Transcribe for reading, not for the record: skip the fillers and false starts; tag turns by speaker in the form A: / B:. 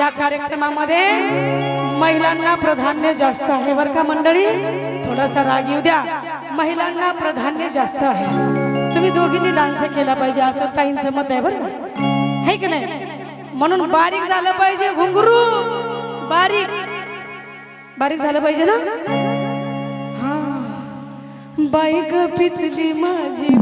A: आजच्या कार्यक्रमामध्ये महिलांना प्राधान्य जास्त आहे बरं का मंडळी. थोडासा राग येऊ द्या, महिलांना प्राधान्य जास्त आहे. तुम्ही दोघींनी डान्स केला पाहिजे असं ताईंचं मत आहे बरं का, है की नाही. म्हणून बारीक झालं पाहिजे घुंगरू, बारीक बारीक झालं पाहिजे ना. हा बाईक पिचली माझी